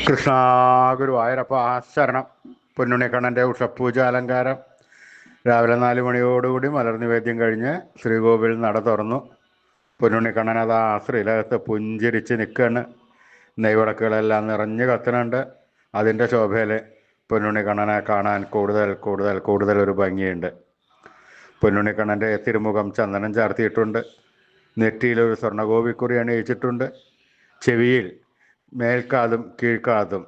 കൃഷ്ണ ഗുരുവായൂരപ്പ ശരണം. പൊന്നുണ്ണിക്കണ്ണൻ്റെ ഉഷപ്പൂജ അലങ്കാരം. രാവിലെ 4 മണിയോടുകൂടി മലർനിവേദ്യം കഴിഞ്ഞ് ശ്രീകോവിൽ നട തുറന്നു. പൊന്നുണ്ണിക്കണ്ണൻ അതാ ശ്രീലകത്ത് പുഞ്ചിരിച്ച് നിൽക്കുകയാണ്. നെയ്വിളക്കുകളെല്ലാം നിറഞ്ഞു കത്തുന്നുണ്ട്. അതിൻ്റെ ശോഭയിൽ പൊന്നുണ്ണിക്കണ്ണനെ കാണാൻ കൂടുതൽ കൂടുതൽ കൂടുതൽ ഒരു ഭംഗിയുണ്ട്. പൊന്നുണ്ണിക്കണ്ണൻ്റെ തിരുമുഖം ചന്ദനം ചാർത്തിയിട്ടുണ്ട്. നെറ്റിയിലൊരു സ്വർണ്ണഗോപിക്കുറി അണിയിച്ചിട്ടുണ്ട്. ചെവിയിൽ മേൽക്കാതും കീഴ്ക്കാതും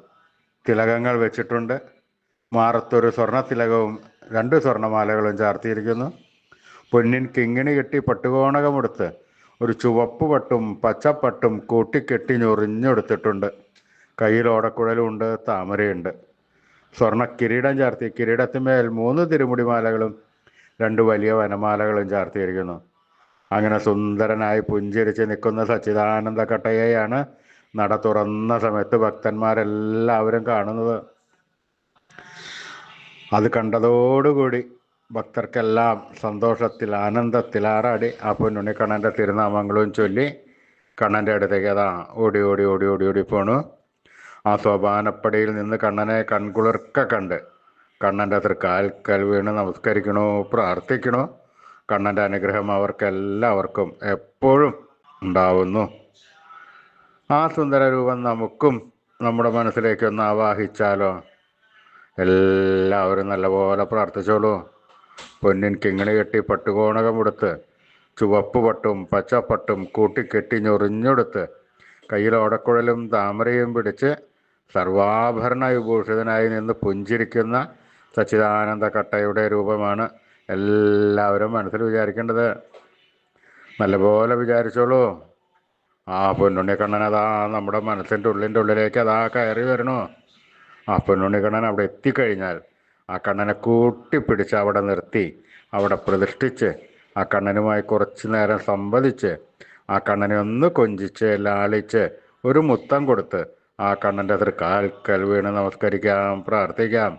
തിലകങ്ങൾ വെച്ചിട്ടുണ്ട്. മാറത്തൊരു സ്വർണ്ണ തിലകവും 2 സ്വർണ്ണമാലകളും ചാർത്തിയിരിക്കുന്നു. പൊന്നിൻ കിങ്ങിണി കെട്ടി പട്ടുകോണകമെടുത്ത് ഒരു ചുവപ്പ് പട്ടും പച്ചപ്പട്ടും കൂട്ടിക്കെട്ടി ഞൊറിഞ്ഞെടുത്തിട്ടുണ്ട്. കയ്യിൽ ഓടക്കുഴലുണ്ട്, താമരയുണ്ട്. സ്വർണ്ണ കിരീടം ചാർത്തി കിരീടത്തിന്മേൽ 3 തിരുമുടിമാലകളും 2 വലിയ വനമാലകളും ചാർത്തിയിരിക്കുന്നു. അങ്ങനെ സുന്ദരനായി പുഞ്ചിരിച്ച് നിൽക്കുന്ന സച്ചിദാനന്ദ കട്ടയെയാണ് നട തുറന്ന സമയത്ത് ഭക്തന്മാരെല്ലാവരും കാണുന്നത്. അത് കണ്ടതോടുകൂടി ഭക്തർക്കെല്ലാം സന്തോഷത്തിൽ ആനന്ദത്തിൽ ആറാടി ആ പൊന്നുണ്ണിക്കണ്ണൻ്റെ തിരുനാമങ്ങളും ചൊല്ലി കണ്ണൻ്റെ അടുത്തേക്ക് അതാ ഓടി ഓടി ഓടി ഓടി ഓടി പോണു. ആ സോപാനപ്പടിയിൽ നിന്ന് കണ്ണനെ കൺകുളിർക്ക കണ്ട് കണ്ണൻ്റെ തൃക്കാൽക്കൽ വീണ് നമസ്കരിക്കണോ, പ്രാർത്ഥിക്കണോ. കണ്ണൻ്റെ അനുഗ്രഹം അവർക്കെല്ലാവർക്കും എപ്പോഴും ഉണ്ടാവുന്നു. ആ സുന്ദര രൂപം നമുക്കും നമ്മുടെ മനസ്സിലേക്കൊന്ന് ആവാഹിച്ചാലോ? എല്ലാവരും നല്ലപോലെ പ്രാർത്ഥിച്ചോളൂ. പൊന്നിൻ കിങ്ങിണി കെട്ടി പട്ടുകോണകമെടുത്ത് ചുവപ്പ് പട്ടും പച്ചപ്പട്ടും കൂട്ടിക്കെട്ടി ഞൊറിഞ്ഞെടുത്ത് കയ്യിൽ ഓടക്കുഴലും താമരയും പിടിച്ച് സർവാഭരണ വിഭൂഷിതനായി നിന്ന് പുഞ്ചിരിക്കുന്ന സച്ചിദാനന്ദ കട്ടയുടെ രൂപമാണ് എല്ലാവരും മനസ്സിൽ വിചാരിക്കേണ്ടത്. നല്ലപോലെ വിചാരിച്ചോളൂ. ആ പൊന്നുണ്ണിക്കണ്ണൻ അതാ നമ്മുടെ മനസ്സിൻ്റെ ഉള്ളിലേക്ക് അതാ കയറി വരണോ. ആ പൊന്നുണ്ണിക്കണ്ണൻ അവിടെ എത്തിക്കഴിഞ്ഞാൽ ആ കണ്ണനെ കൂട്ടിപ്പിടിച്ച് അവിടെ നിർത്തി അവിടെ പ്രതിഷ്ഠിച്ച് ആ കണ്ണനുമായി കുറച്ച് നേരം സംവദിച്ച് ആ കണ്ണനെ ഒന്ന് കൊഞ്ചിച്ച് ലാളിച്ച് ഒരു മുത്തം കൊടുത്ത് ആ കണ്ണൻ്റെ തൃക്കാൽക്കൽ വീണ് നമസ്കരിക്കാം, പ്രാർത്ഥിക്കാം.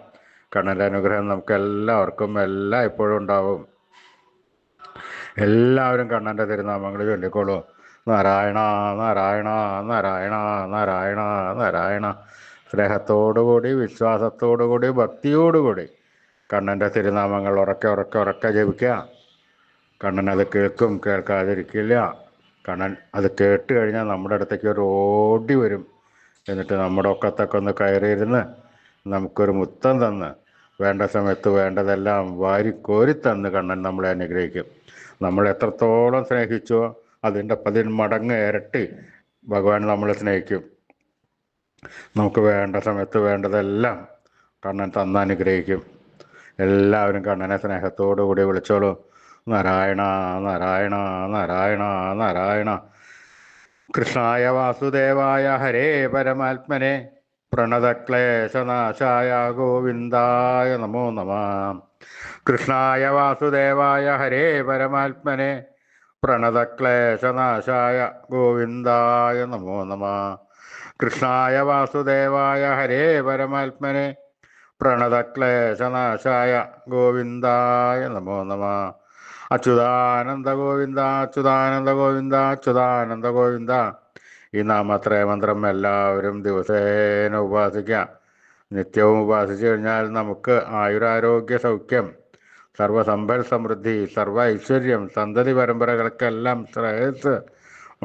കണ്ണൻ്റെ അനുഗ്രഹം നമുക്ക് എല്ലാവർക്കും എപ്പോഴും ഉണ്ടാവും. എല്ലാവരും കണ്ണൻ്റെ തിരുനാമങ്ങൾ ചൊല്ലിക്കോളൂ. നാരായണ നാരായണ നാരായണ നാരായണ നാരായണ. സ്നേഹത്തോടുകൂടി വിശ്വാസത്തോടുകൂടി ഭക്തിയോടുകൂടി കണ്ണൻ്റെ തിരുനാമങ്ങൾ ഉറക്കെ ഉറക്കെ ഉറക്കെ ജപിക്കുക. കണ്ണൻ അത് കേൾക്കും, കേൾക്കാതിരിക്കില്ല. കണ്ണൻ അത് കേട്ട് കഴിഞ്ഞാൽ നമ്മുടെ അടുത്തേക്ക് ഒരു ഓടി വരും. എന്നിട്ട് നമ്മുടെ ഒക്കത്തൊക്കെ ഒന്ന് കയറിയിരുന്ന് നമുക്കൊരു മുത്തം തന്ന് വേണ്ട സമയത്ത് വേണ്ടതെല്ലാം വാരിക്കോരി തന്ന് കണ്ണൻ നമ്മളെ അനുഗ്രഹിക്കും. നമ്മൾ എത്രത്തോളം സ്നേഹിച്ചോ അതിൻ്റെ 10 മടങ്ങ് ഇരട്ടി ഭഗവാൻ നമ്മളെ സ്നേഹിക്കും. നമുക്ക് വേണ്ട സമയത്ത് വേണ്ടതെല്ലാം കണ്ണൻ തന്നനുഗ്രഹിക്കും. എല്ലാവരും കണ്ണനെ സ്നേഹത്തോടു കൂടി വിളിച്ചോളൂ. നാരായണ നാരായണ നാരായണ നാരായണ. കൃഷ്ണായ വാസുദേവായ ഹരേ പരമാത്മനെ പ്രണതക്ലേശനാശായ ഗോവിന്ദായ നമോ നമഃ. കൃഷ്ണായ വാസുദേവായ ഹരേ പരമാത്മനെ പ്രണതക്ലേശനാശായ ഗോവിന്ദായ നമോ നമഃ. കൃഷ്ണായ വാസുദേവായ ഹരേ പരമാത്മനെ പ്രണതക്ലേശനാശായ ഗോവിന്ദായ നമോ നമഃ. അച്യുതാനന്ദ ഗോവിന്ദ അച്യുതാനന്ദ ഗോവിന്ദ അച്യുതാനന്ദ ഗോവിന്ദ. ഈ നാമത്രയ മന്ത്രം എല്ലാവരും ദിവസേന ഉപാസിക്കുക. നിത്യവും ഉപാസിച്ചു കഴിഞ്ഞാൽ നമുക്ക് ആയുരാരോഗ്യ സൗഖ്യം, സർവസമ്പൽ സമൃദ്ധി, സർവ ഐശ്വര്യം, സന്തതി പരമ്പരകൾക്കെല്ലാം ശ്രേയസ്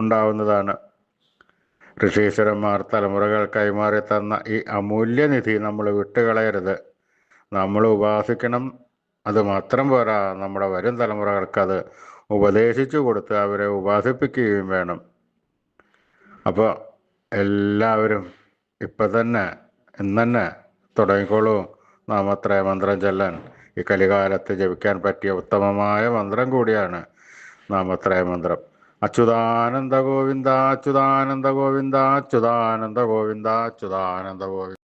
ഉണ്ടാവുന്നതാണ്. ഋഷീശ്വരന്മാർ തലമുറകൾ കൈമാറി തന്ന ഈ അമൂല്യനിധി നമ്മൾ വിട്ടുകളയരുത്. നമ്മൾ ഉപാസിക്കണം. അത് മാത്രം പോരാ, നമ്മുടെ വരും തലമുറകൾക്കത് ഉപദേശിച്ചു കൊടുത്ത് അവരെ ഉപാസിപ്പിക്കുകയും വേണം. അപ്പോൾ എല്ലാവരും ഇപ്പം തന്നെ ഇന്നെ തുടങ്ങിക്കോളൂ നാമത്രയ മന്ത്രം ചൊല്ലാൻ. ഈ കലികാലത്ത് ജപിക്കാൻ പറ്റിയ ഉത്തമമായ മന്ത്രം കൂടിയാണ് നാമത്രയ മന്ത്രം. അച്യുതാനന്ദ ഗോവിന്ദ അച്യുതാനന്ദ ഗോവിന്ദ അച്യുതാനന്ദ ഗോവിന്ദ അച്യുതാനന്ദ ഗോവിന്ദ.